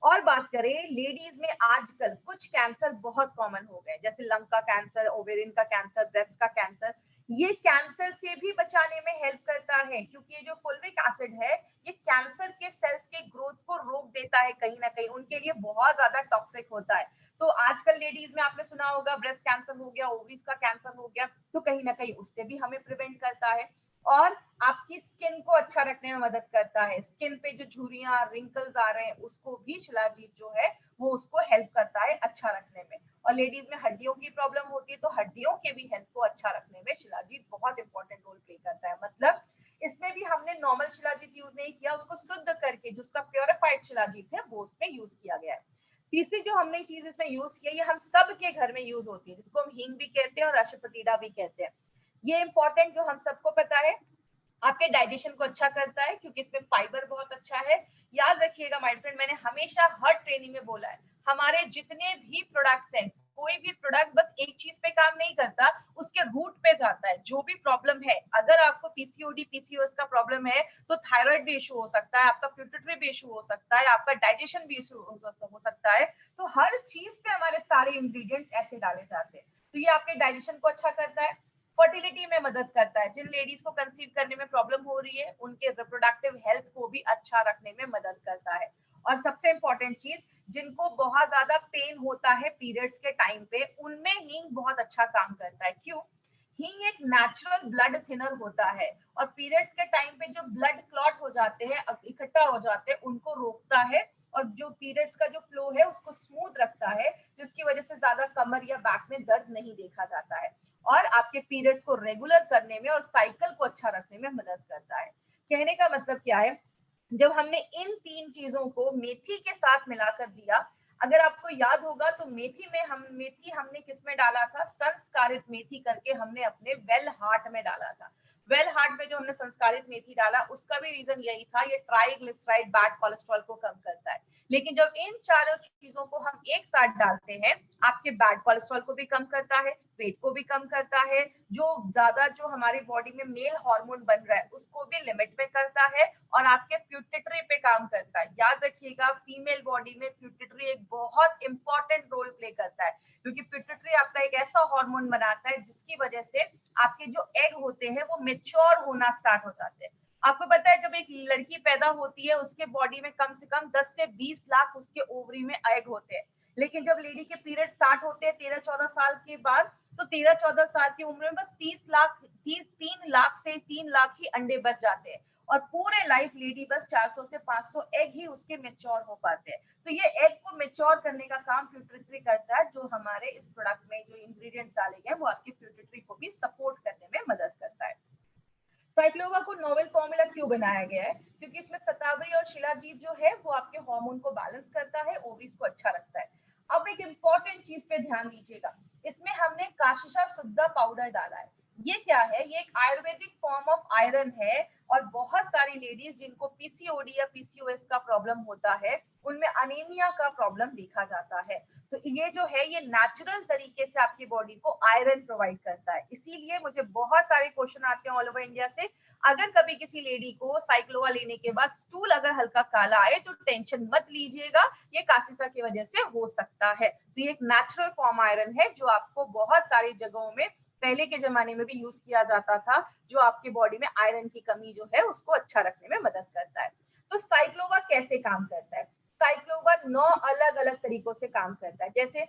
और बात करें लेडीज में, आजकल कुछ कैंसर बहुत कॉमन हो गए, जैसे लंग का कैंसर, ओवेरियन का कैंसर, ब्रेस्ट का कैंसर। ये कैंसर से भी बचाने में हेल्प करता है, क्योंकि ये जो फुल्विक एसिड है ये कैंसर के सेल्स के ग्रोथ को रोक देता है, कहीं ना कहीं उनके लिए बहुत ज्यादा टॉक्सिक होता है। तो आजकल लेडीज में आपने सुना होगा ब्रेस्ट कैंसर हो गया, ओवरीज का कैंसर हो गया, तो कहीं ना कहीं उससे भी हमें प्रिवेंट करता है। और आपकी स्किन को अच्छा रखने में मदद करता है। स्किन पे जो झुर्रियां, रिंकल्स आ रहे हैं उसको भी शिलाजीत जो है वो उसको हेल्प करता है अच्छा रखने में। और लेडीज में हड्डियों की प्रॉब्लम होती है तो हड्डियों के भी हेल्थ को अच्छा रखने में शिलाजीत बहुत इंपॉर्टेंट रोल प्ले करता है। मतलब इसमें भी हमने नॉर्मल शिलाजीत यूज नहीं किया, उसको शुद्ध करके जिसका प्योरिफाइड शिलाजीत है वो उसमें यूज किया गया है। तीसरी जो हमने चीज इसमें यूज की है, ये हम सब के घर में यूज होती है, जिसको हम हींग भी कहते हैं और अशफतीडा भी कहते हैं। ये इंपॉर्टेंट जो हम सबको पता है, आपके डाइजेशन को अच्छा करता है क्योंकि इसमें फाइबर बहुत अच्छा है। याद रखिएगा माय फ्रेंड, मैंने हमेशा हर ट्रेनिंग में बोला है, हमारे जितने भी प्रोडक्ट्स हैं, कोई भी प्रोडक्ट बस एक चीज पे काम नहीं करता, उसके रूट पे जाता है। जो भी प्रॉब्लम है, अगर आपको पीसीओडी पीसीओएस का प्रॉब्लम है तो थायराइड भी इशू हो सकता है, आपका प्यूटरी भी इशू हो सकता है, आपका डाइजेशन भी इशू हो सकता है। तो हर चीज पे हमारे सारे इंग्रेडिएंट्स ऐसे डाले जाते हैं। तो ये आपके डाइजेशन को अच्छा करता है, फर्टिलिटी में मदद करता है, जिन लेडीज को कंसीव करने में प्रॉब्लम हो रही है उनके रिप्रोडक्टिव हेल्थ को भी अच्छा रखने में मदद करता है। और सबसे इंपॉर्टेंट चीज, जिनको बहुत ज्यादा पेन होता है पीरियड्स के टाइम पे, उनमें हींग बहुत अच्छा काम करता है। क्यों? हींग एक नेचुरल ब्लड थिनर होता है और पीरियड्स के टाइम पे जो ब्लड क्लॉट हो जाते हैं, इकट्ठा हो जाते हैं, उनको रोकता है और जो पीरियड्स का जो फ्लो है उसको स्मूथ रखता है, जिसकी वजह से ज्यादा कमर या बैक में दर्द नहीं देखा जाता है और आपके पीरियड्स को रेगुलर करने में और साइकिल को अच्छा रखने में मदद करता है। कहने का मतलब क्या है, जब हमने इन 3 चीजों को मेथी के साथ मिलाकर दिया, अगर आपको याद होगा तो मेथी हमने किसमें डाला था, संस्कारित मेथी करके हमने अपने वेल हार्ट में डाला था। वेल हार्ट में जो हमने संस्कारित मेथी डाला उसका भी रीजन यही था, ये ट्राइग्लिसराइड बैड कोलेस्ट्रॉल को कम करता है। लेकिन जब इन चारों चीजों को हम एक साथ डालते हैं, आपके बैड कोलेस्ट्रॉल को भी कम करता है, वेट को भी कम करता है, जो हमारी बॉडी में मेल हार्मोन बन रहा है उसको भी लिमिट में करता है, और आपके प्यूटिटरी पे काम करता है। याद रखिएगा, फीमेल बॉडी में प्यूटिटरी एक बहुत इंपॉर्टेंट रोल प्ले करता है, क्योंकि प्यूटिटरी आपका एक ऐसा हार्मोन बनाता है जिसकी वजह से आपके जो एग होते हैं वो मेच्योर होना स्टार्ट हो जाते हैं। आपको पता है, जब एक लड़की पैदा होती है उसके बॉडी में कम से कम 10 से 20 लाख उसके ओवरी में एग होते हैं, लेकिन जब लेडी के पीरियड स्टार्ट होते हैं 13-14 साल के बाद, तो 13-14 साल की उम्र में बस 3 लाख से 3 लाख ही अंडे बच जाते हैं, और पूरे लाइफ लेडी बस 400 से 500 एग ही उसके मेच्योर हो पाते हैं। तो ये एग को मेच्योर करने का काम प्यूटिटरी करता है, जो हमारे इस प्रोडक्ट में जो इंग्रेडिएंट्स डाले गए वो आपकी प्यूटिटरी को भी सपोर्ट करने में मदद करता है। साइक्लोवा को नोवेल फॉर्मूला क्यों बनाया गया है? क्योंकि इसमें शतावरी और शिलाजीत जो है वो आपके हार्मोन को बैलेंस करता है, ओवरीज को अच्छा रखता है। अब एक इंपॉर्टेंट चीज पे ध्यान दीजिएगा, इसमें हमने काशिशा शुद्धा पाउडर डाला है। ये क्या है? ये एक आयुर्वेदिक फॉर्म ऑफ आयरन है, और बहुत सारी लेडीज जिनको पीसीओडी या पीसीओएस का प्रॉब्लम होता है उनमें अनीमिया का प्रॉब्लम देखा जाता है। तो ये जो है ये नेचुरल तरीके से आपकी बॉडी को आयरन प्रोवाइड करता है। इसीलिए मुझे बहुत सारे क्वेश्चन आते हैं ऑल ओवर इंडिया से, अगर कभी किसी लेडी को साइक्लोवा लेने के बाद स्टूल अगर हल्का काला आए तो टेंशन मत लीजिएगा, ये कासिसा की वजह से हो सकता है। तो ये एक नेचुरल फॉर्म आयरन है जो आपको बहुत सारी जगहों में पहले के जमाने में भी यूज किया जाता था, जो आपकी बॉडी में आयरन की कमी जो है उसको अच्छा रखने में मदद करता है। तो साइक्लोवा कैसे काम करता है? साइक्लोवा 9 अलग अलग तरीकों से काम करता है। जैसे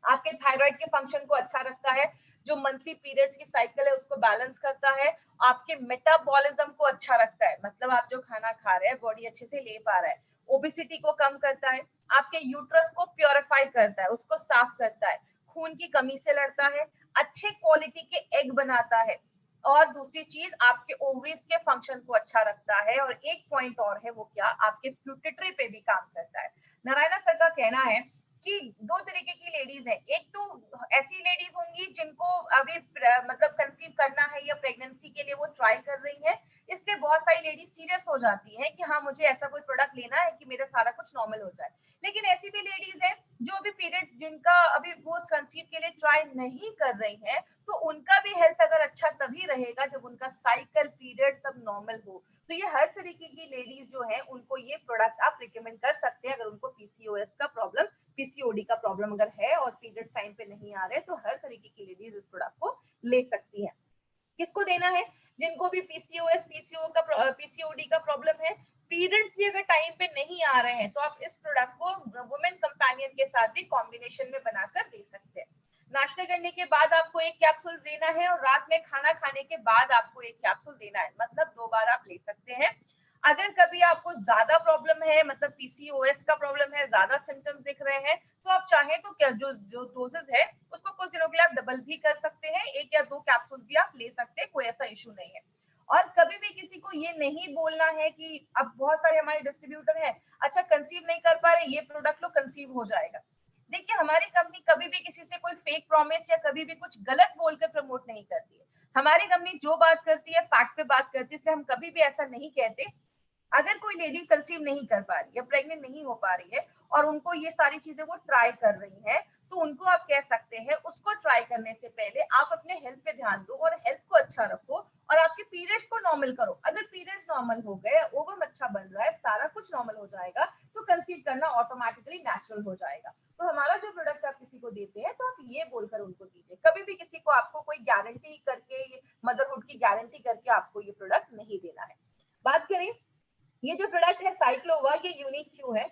आपके थायराइड के फंक्शन को अच्छा रखता है, जो मंथली पीरियड्स की साइकिल है उसको बैलेंस करता है, आपके मेटाबॉलिज्म को अच्छा रखता है, मतलब आप जो खाना खा रहे हैं बॉडी अच्छे से ले पा रहा है, ओबेसिटी को कम करता है, आपके यूट्रस को प्योरीफाई करता है, उसको साफ करता है, खून की कमी से लड़ता है, अच्छे क्वालिटी के एग बनाता है, और दूसरी चीज आपके ओवरीज के फंक्शन को अच्छा रखता है, और एक पॉइंट और है, वो क्या? आपके प्यूटिटरी पे भी काम करता है। नारायणा सर का कहना है कि 2 तरीके की लेडीज है, एक तो ऐसी लेडीज होंगी जिनको अभी मतलब कंसीव करना है या प्रेगनेंसी के लिए वो ट्राई कर रही है, इससे बहुत सारी लेडीज सीरियस हो जाती हैं कि हाँ मुझे ऐसा कोई प्रोडक्ट लेना है कि मेरा सारा कुछ नॉर्मल हो जाए। लेकिन ऐसी भी लेडीज है जो अभी पीरियड्स जिनका अभी वो कंसीव के लिए ट्राई नहीं कर रही है, तो उनका भी हेल्थ अगर अच्छा तभी रहेगा जब उनका साइकिल पीरियड सब नॉर्मल हो। तो ये हर तरीके की लेडीज जो है उनको ये प्रोडक्ट आप रिकमेंड कर सकते हैं, अगर उनको पीसीओएस का प्रॉब्लम, पीसीओडी का प्रॉब्लम अगर है और पीरियड्स टाइम पे नहीं आ रहे, तो हर तरीके की लेडीज इस प्रोडक्ट को ले सकती है। किसको देना है? जिनको भी पीसीओएस पीसीओडी का प्रॉब्लम है, पीरियड्स भी अगर टाइम पे नहीं आ रहे हैं, तो आप इस प्रोडक्ट को वुमेन कंपेनियन के साथ भी कॉम्बिनेशन में बनाकर दे सकते हैं। नाश्ते करने के बाद आपको एक कैप्सूल देना है, और रात में खाना खाने के बाद आपको एक कैप्सूल देना है, मतलब 2 बार आप ले सकते हैं। अगर कभी आपको ज्यादा प्रॉब्लम है, मतलब पीसीओएस का प्रॉब्लम है, ज्यादा सिम्टम्स दिख रहे हैं, तो आप चाहें तो क्या जो जो डोजेस है उसको कुछ दिनों के लिए आप डबल भी कर सकते हैं, 1 या 2 कैप्सूल भी आप ले सकते हैं, कोई ऐसा इशू नहीं है। और कभी भी किसी को ये नहीं बोलना है कि अब बहुत सारे हमारे डिस्ट्रीब्यूटर हैं, अच्छा कंसीव नहीं कर पा रहे, ये प्रोडक्ट लो कंसीव हो जाएगा। देखिए, हमारी कंपनी कभी भी किसी से कोई फेक प्रॉमिस या कभी भी कुछ गलत बोलकर प्रमोट नहीं करती है। हमारी कंपनी जो बात करती है फैक्ट पे बात करती है, इसलिए हम कभी भी ऐसा नहीं कहते। अगर कोई लेडी कंसीव नहीं कर पा रही है, प्रेग्नेंट नहीं हो पा रही है, और उनको ये सारी चीजें वो ट्राई कर रही है, तो उनको आप कह सकते हैं उसको ट्राई करने से पहले आप अपने हेल्थ पे ध्यान दो और हेल्थ को अच्छा रखो, और आपके पीरियड्स को नॉर्मल करो। अगर पीरियड्स नॉर्मल हो गए, ओवम अच्छा बन रहा है, सारा कुछ नॉर्मल हो जाएगा, तो कंसीव करना ऑटोमेटिकली नेचुरल हो जाएगा। तो हमारा जो प्रोडक्ट आप किसी को देते हैं, तो आप ये बोलकर उनको दीजिए। कभी भी किसी को आपको कोई गारंटी करके, मदरहुड की गारंटी करके आपको ये प्रोडक्ट नहीं देना है। बात करें, ये जो प्रोडक्ट है साइक्लोवा, ये यूनिक क्यों है?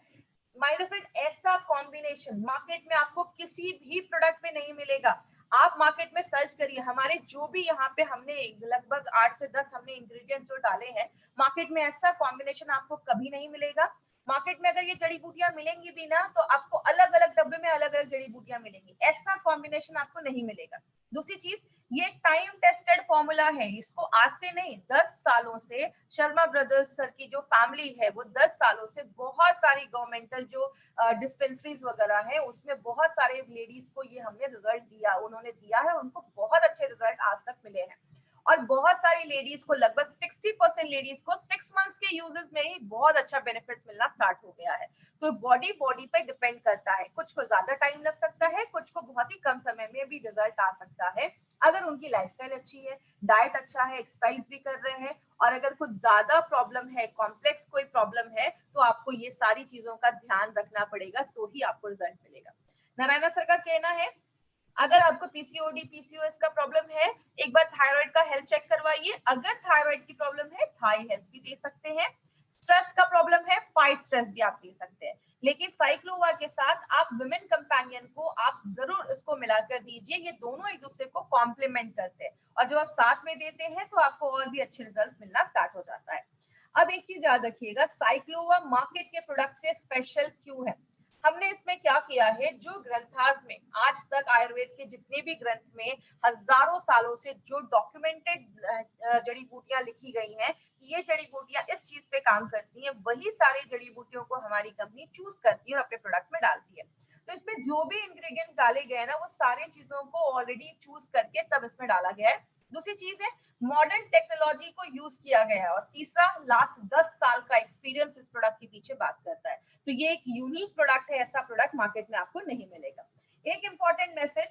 माय डियर फ्रेंड, ऐसा कॉम्बिनेशन मार्केट में आपको किसी भी प्रोडक्ट में नहीं मिलेगा। आप मार्केट में सर्च करिए, हमारे जो भी यहाँ पे हमने लगभग 8 से 10 हमने इंग्रेडिएंट्स जो डाले हैं, मार्केट में ऐसा कॉम्बिनेशन आपको कभी नहीं मिलेगा। मार्केट में अगर ये जड़ी बूटियां मिलेंगी भी ना, तो आपको अलग अलग डब्बे में अलग अलग जड़ी बूटियां मिलेंगी, ऐसा कॉम्बिनेशन आपको नहीं मिलेगा। दूसरी चीज, ये टाइम टेस्टेड फॉर्मूला है, इसको आज से नहीं 10 सालों से शर्मा ब्रदर्स सर की जो फैमिली है वो 10 सालों से बहुत सारी गवर्नमेंटल जो डिस्पेंसरीज वगैरह है उसमें बहुत सारे लेडीज को ये हमने रिजल्ट दिया, उन्होंने दिया है, उनको बहुत अच्छे रिजल्ट आज तक मिले हैं। और बहुत सारी लेडीज को, लगभग 60% लेडीज को 6 मंथ्स के यूजेस में ही बहुत अच्छा बेनिफिट्स मिलना स्टार्ट हो गया है। तो बॉडी बॉडी पे डिपेंड करता है, कुछ को ज्यादा टाइम लग सकता है, कुछ को बहुत ही कम समय में भी रिजल्ट आ सकता है अगर उनकी लाइफस्टाइल अच्छी है, डाइट अच्छा है, एक्सरसाइज भी कर रहे हैं। और अगर कुछ ज्यादा प्रॉब्लम है, कॉम्प्लेक्स कोई प्रॉब्लम है, तो आपको ये सारी चीजों का ध्यान रखना पड़ेगा, तो ही आपको रिजल्ट मिलेगा। नारायणा सर का कहना है अगर आपको पीसीओडी पीसीओएस का प्रॉब्लम है, एक बार थायराइड का हेल्थ चेक करवाइए, अगर थायराइड की प्रॉब्लम है थाई हेल्थ भी दे सकते हैं, स्ट्रेस का प्रॉब्लम है फाइट स्ट्रेस भी आप दे सकते हैं। लेकिन साइक्लोवा के साथ आप विमेन कंपेनियन को आप जरूर इसको मिलाकर दीजिए, ये दोनों एक दूसरे को कॉम्प्लीमेंट करते हैं, और जब आप साथ में देते हैं तो आपको और भी अच्छे रिजल्ट मिलना स्टार्ट हो जाता है। अब एक चीज याद रखिएगा, साइक्लोवा मार्केट के प्रोडक्ट से स्पेशल क्यों है। हमने इसमें क्या किया है, जो ग्रंथास में आज तक आयुर्वेद के जितने भी ग्रंथ में हजारों सालों से जो डॉक्यूमेंटेड जड़ी बूटियां लिखी गई हैं, ये जड़ी बूटियां इस चीज पे काम करती हैं, वही सारी जड़ी बूटियों को हमारी कंपनी चूज करती है और अपने प्रोडक्ट में डालती है। तो इसमें जो भी इंग्रेडिएंट्स डाले गए हैं ना, वो सारी चीजों को ऑलरेडी चूज करके तब इसमें डाला गया है। दूसरी चीज है, मॉडर्न टेक्नोलॉजी को यूज किया गया है। और तीसरा, लास्ट 10 साल का एक्सपीरियंस इस प्रोडक्ट के पीछे बात करता है। तो ये एक यूनिक प्रोडक्ट है, ऐसा प्रोडक्ट मार्केट में आपको नहीं मिलेगा। एक इंपॉर्टेंट मैसेज,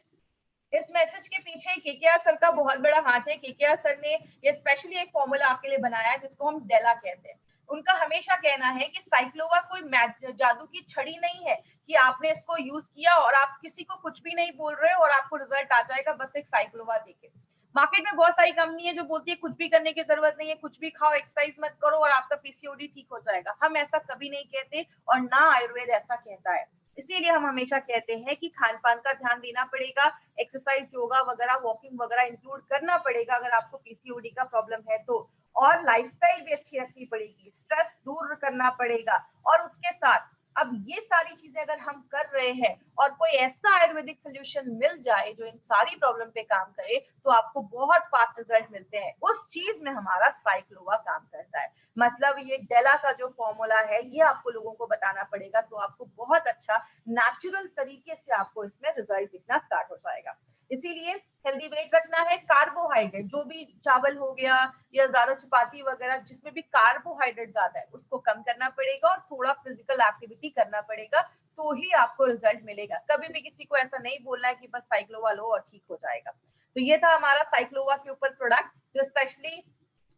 इस मैसेज के पीछे केकेआर सर का बहुत बड़ा हाथ है। केकेआर सर ने ये स्पेशली एक फॉर्मूला आपके लिए बनाया है जिसको हम डेला कहते हैं। उनका हमेशा कहना है कि साइक्लोवा कोई जादू की छड़ी नहीं है कि आपने इसको यूज किया और आप किसी को कुछ भी नहीं बोल रहे हो और आपको रिजल्ट आ जाएगा बस एक साइक्लोवा देके। मार्केट में बहुत सारी कंपनी है जो बोलती है कुछ भी करने की जरूरत नहीं है, कुछ भी खाओ, एक्सरसाइज मत करो और आपका पीसीओडी ठीक हो जाएगा। हम ऐसा कभी नहीं कहते और ना आयुर्वेद ऐसा कहता है। इसीलिए हम हमेशा कहते हैं कि खान पान का ध्यान देना पड़ेगा, एक्सरसाइज, योगा वगैरह, वॉकिंग वगैरह इंक्लूड करना पड़ेगा अगर आपको पीसीओडी का प्रॉब्लम है तो। और लाइफस्टाइल भी अच्छी रखनी पड़ेगी, स्ट्रेस दूर करना पड़ेगा। और उसके साथ अब ये सारी चीजें अगर हम कर रहे हैं और कोई ऐसा आयुर्वेदिक सोल्यूशन मिल जाए जो इन सारी प्रॉब्लम पे काम करे, तो आपको बहुत फास्ट रिजल्ट मिलते हैं। उस चीज में हमारा साइक्लोवा काम करता है। मतलब ये डेला का जो फॉर्मूला है ये आपको लोगों को बताना पड़ेगा, तो आपको बहुत अच्छा नेचुरल तरीके से आपको इसमें रिजल्ट दिखना स्टार्ट हो जाएगा। इसीलिए हेल्दी वेट रखना है, कार्बोहाइड्रेट जो भी चावल हो गया या ज्यादा चपाती वगैरह जिसमें भी कार्बोहाइड्रेट ज्यादा है उसको कम करना पड़ेगा और थोड़ा फिजिकल एक्टिविटी करना पड़ेगा, तो ही आपको रिजल्ट मिलेगा। कभी भी किसी को ऐसा नहीं बोलना है कि बस साइक्लोवा लो और ठीक हो जाएगा। तो ये था हमारा साइक्लोवा के ऊपर प्रोडक्ट जो स्पेशली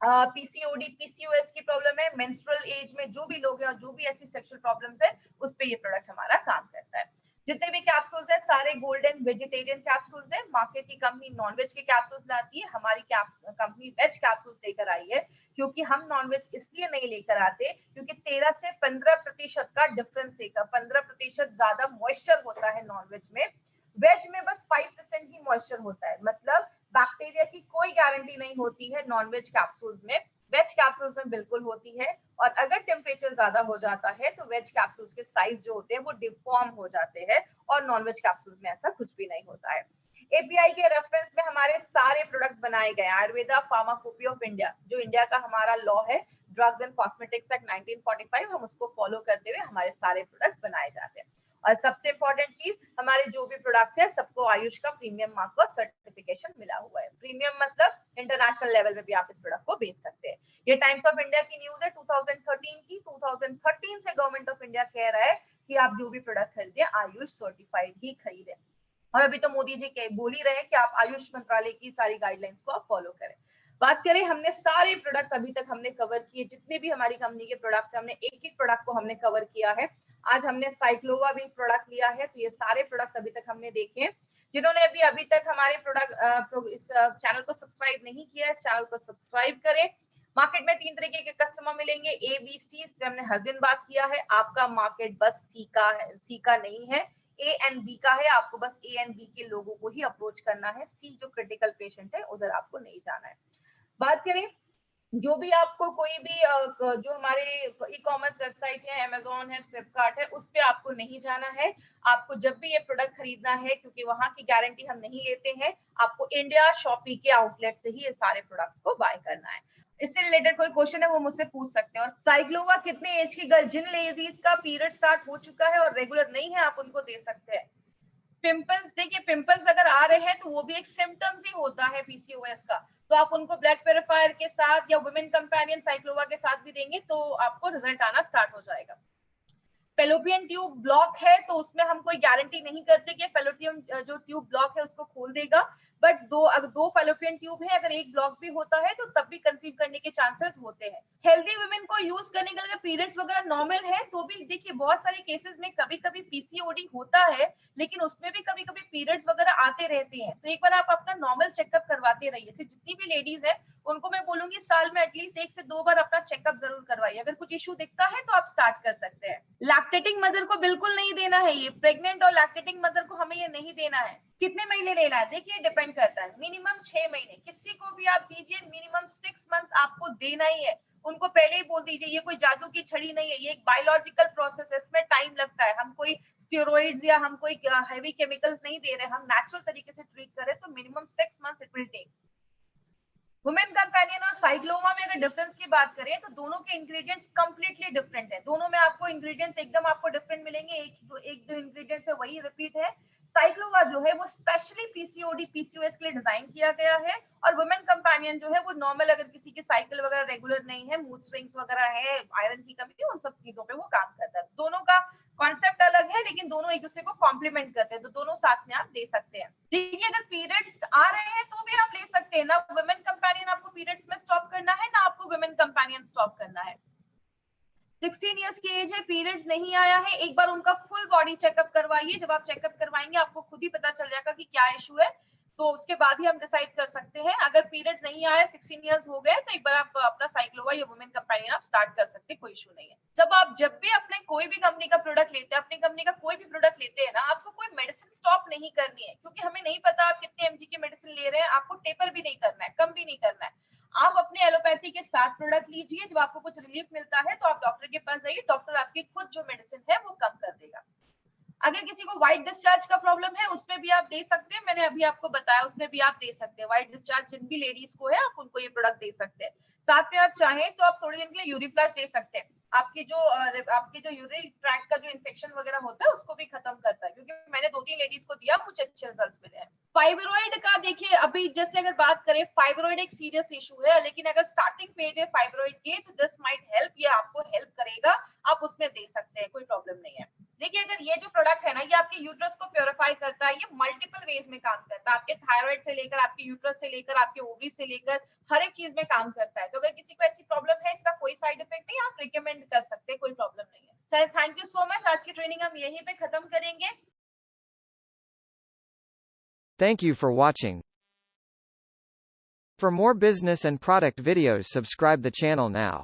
पीसीओडी पीसीओएस की प्रॉब्लम है, मेंस्ट्रुअल एज में जो भी लोग हैं और जो भी ऐसी सेक्सुअल प्रॉब्लम्स है उस पे ये प्रोडक्ट हमारा काम करता है। जितने भी कैप्सूल्स है सारे गोल्डन वेजिटेरियन कैप्सूल्स है। मार्केट की कंपनी नॉनवेज के कैप्सूल्स लाती है, हमारी कंपनी वेज कैप्सूल्स लेकर आई है। क्योंकि हम नॉनवेज इसलिए नहीं लेकर आते क्योंकि 13 से 15% का डिफरेंस देकर 15% ज्यादा मॉइस्चर होता है नॉनवेज में। वेज में बस 5% ही मॉइस्चर होता है। मतलब बैक्टीरिया की कोई गारंटी नहीं होती है नॉनवेज कैप्सूल्स में, वेज कैप्सूल्स में बिल्कुल होती है। और अगर टेम्परेचर ज्यादा हो जाता है तो वेज कैप्सूल्स के साइज जो होते हैं वो डिफॉर्म हो जाते हैं और नॉनवेज कैप्सूल्स में ऐसा कुछ भी नहीं होता है। एपीआई के रेफरेंस में हमारे सारे प्रोडक्ट बनाए गए। आयुर्वेदा फार्माकोपी ऑफ इंडिया जो इंडिया का हमारा लॉ है, ड्रग्स एंड कॉस्मेटिक्स एक्ट 1945, हम उसको फॉलो करते हुए हमारे सारे प्रोडक्ट बनाए जाते हैं। और सबसे इंपॉर्टेंट चीज, हमारे जो भी प्रोडक्ट्स है सबको आयुष का प्रीमियम मार्क का सर्टिफिकेशन मिला हुआ है। प्रीमियम मतलब इंटरनेशनल लेवल में भी आप इस प्रोडक्ट को बेच सकते हैं। ये टाइम्स ऑफ इंडिया की न्यूज है 2013 की। 2013 से गवर्नमेंट ऑफ इंडिया कह रहा है कि आप जो भी प्रोडक्ट खरीदे आयुष सर्टिफाइड ही खरीदें। और अभी तो मोदी जी बोल ही रहे हैं कि आप आयुष मंत्रालय की सारी गाइडलाइंस को आप फॉलो करें। बात करें, हमने सारे प्रोडक्ट अभी तक हमने कवर किए, जितने भी हमारी कंपनी के प्रोडक्ट्स हमने एक एक प्रोडक्ट को हमने कवर किया है। आज हमने साइक्लोवा भी प्रोडक्ट लिया है, तो ये सारे प्रोडक्ट अभी तक हमने देखे। जिन्होंने अभी तक हमारे प्रोडक्ट इस चैनल को सब्सक्राइब नहीं किया है, इस चैनल को सब्सक्राइब करें। मार्केट में 3 तरीके के कस्टमर मिलेंगे, ए बी सी, इस पे हमने हर दिन बात किया है। आपका मार्केट बस सी का है, सी का नहीं है, ए एंड बी का है। आपको बस ए एंड बी के लोगों को ही अप्रोच करना है, सी जो क्रिटिकल पेशेंट है उधर आपको नहीं जाना है। बात करें जो भी आपको कोई भी जो हमारे ई-कॉमर्स वेबसाइट है, अमेज़न है, फ्लिपकार्ट है, उस पे आपको नहीं जाना है। आपको जब भी ये प्रोडक्ट खरीदना है, क्योंकि वहाँ की गारंटी हम नहीं लेते हैं, आपको इंडिया शॉपी के आउटलेट से ही ये सारे प्रोडक्ट्स को बाय करना है। इससे रिलेटेड कोई क्वेश्चन है वो मुझसे पूछ सकते हैं। और साइक्लोवा कितने एज की गर्ल, जिन लेडीज का पीरियड स्टार्ट हो चुका है और रेगुलर नहीं है, आप उनको दे सकते हैं। पिंपल्स, देखिए पिंपल्स अगर आ रहे हैं तो वो भी एक सिम्टम्स ही होता है पीसीओएस का। तो आप उनको ब्लड प्यूरिफायर के साथ या वुमेन कंपेनियन साइक्लोवा के साथ भी देंगे तो आपको रिजल्ट आना स्टार्ट हो जाएगा। फेलोपियन ट्यूब ब्लॉक है तो उसमें हम कोई गारंटी नहीं करते कि फेलोपियन जो ट्यूब ब्लॉक है उसको खोल देगा, बट अगर दो फेलोपियन ट्यूब है, अगर एक ब्लॉक भी होता है तो तब भी कंसीव करने के चांसेस होते हैं। हेल्दी वुमेन को यूज करने के लिए पीरियड्स वगैरह नॉर्मल है तो भी देखिए बहुत सारे केसेस में कभी कभी पीसीओडी होता है, लेकिन उसमें भी कभी कभी पीरियड्स वगैरह आते रहते हैं। तो एक बार आप अपना नॉर्मल चेकअप करवाते रहिए। जितनी भी लेडीज है उनको मैं बोलूंगी साल में एटलीस्ट 1 से 2 बार अपना चेकअप जरूर करवाइए। अगर कुछ इश्यू दिखता है तो आप स्टार्ट कर सकते हैं। लैक्टेटिंग मदर को बिल्कुल नहीं देना है ये, प्रेग्नेंट और लैक्टेटिंग मदर को हमें ये नहीं देना है। कितने महीने लेना है, देखिए डिपेंड करता है। मिनिमम 6 महीने, किसी को भी आप दीजिए, मिनिमम 6 मंथ आपको देना ही है। उनको पहले ही बोल दीजिए, ये कोई जादू की छड़ी नहीं है, ये एक बायोलॉजिकल प्रोसेस है, इसमें टाइम लगता है। हम कोई स्टेरॉइड्स या हम कोई हैवी केमिकल्स नहीं दे रहे, हम नेचुरल तरीके से ट्रीट कर रहे हैं, तो minimum 6 month it will take. Women companion और साइक्लोमा में अगर डिफरेंस की बात करें तो दोनों के इंग्रेडिएंट्स कंप्लीटली डिफरेंट है। दोनों में आपको इंग्रेडिएंट्स एकदम आपको डिफरेंट मिलेंगे, एक दो इंग्रेडिएंट्स है वही रिपीट है। साइक्लोवा जो है वो स्पेशली पीसीओडी पीसीओएस के लिए डिजाइन किया गया है, और वुमेन कंपेनियन जो है वो नॉर्मल, अगर किसी की साइकिल वगैरह रेगुलर नहीं है, मूड स्विंग्स वगैरह है, आयरन की कमी है, उन सब चीजों पे वो काम करता है। दोनों का कॉन्सेप्ट अलग है लेकिन दोनों एक दूसरे को कॉम्प्लीमेंट करते हैं, तो दोनों साथ में आप दे सकते हैं। देखिए अगर पीरियड्स आ रहे हैं तो भी आप ले सकते हैं ना। वुमेन कंपेनियन आपको पीरियड्स में स्टॉप करना है ना आपको वुमेन कंपेनियन स्टॉप करना है। 16 इयर्स की एज है, पीरियड्स नहीं आया है, एक बार उनका फुल बॉडी चेकअप करवाइए। जब आप चेकअप करवाएंगे आपको खुद ही पता चल जाएगा कि क्या इशू है, तो उसके बाद ही हम डिसाइड कर सकते हैं। अगर पीरियड्स नहीं आया, 16 इयर्स हो गए, तो एक बार आप अपना साइक्लोवा या वुमेन कंपेनियन आप स्टार्ट कर सकते हैं, कोई इशू नहीं है। जब भी अपने कोई भी कंपनी का प्रोडक्ट लेते हैं, अपनी कंपनी का कोई भी प्रोडक्ट लेते हैं ना, आपको कोई मेडिसिन स्टॉप नहीं करनी है, क्योंकि हमें नहीं पता आप कितने एमजी की मेडिसिन ले रहे हैं। आपको टेपर भी नहीं करना है, कम भी नहीं करना है। आप अपने एलोपैथी के साथ प्रोडक्ट लीजिए, जब आपको कुछ रिलीफ मिलता है तो आप डॉक्टर के पास जाइए, डॉक्टर आपकी खुद जो मेडिसिन है वो कम कर देगा। अगर किसी को व्हाइट डिस्चार्ज का प्रॉब्लम है उसमें भी आप दे सकते हैं, मैंने अभी आपको बताया, उसमें भी आप दे सकते हैं। व्हाइट डिस्चार्ज जिन भी लेडीज को है आप उनको ये प्रोडक्ट दे सकते हैं। साथ में आप चाहें तो आप थोड़ी दिन के लिए यूरिफ्लश दे सकते हैं। आपकी जो यूरिन ट्रैक का जो इन्फेक्शन वगैरह होता है उसको भी खत्म करता है, क्योंकि मैंने 2-3 लेडीज को दिया, कुछ अच्छे रिजल्ट मिले हैं। फाइब्रोइड का देखिए, अभी जैसे अगर बात करें, फाइब्रोइड एक सीरियस इशू है, लेकिन अगर स्टार्टिंग पेज है फाइब्रोइड की तो दिस माइट हेल्प, ये आपको हेल्प करेगा, आप उसमें दे सकते हैं, कोई प्रॉब्लम नहीं है। देखिए अगर ये जो प्रोडक्ट है ना, ये आपके यूट्रस को प्योरीफाई करता है, ये मल्टीपल वेज में काम करता है, आपके थायराइड से लेकर आपके यूट्रस से लेकर आपके ओवरी से लेकर हर एक चीज में काम करता है। तो अगर किसी को ऐसी प्रॉब्लम है, इसका कोई साइड इफेक्ट नहीं, आप रिकमेंड कर सकते हैं, कोई प्रॉब्लम नहीं है। Sir thank you so much, आज की ट्रेनिंग हम यहीं पे खत्म करेंगे। Thank you for watching. For more business and product videos, subscribe the channel now.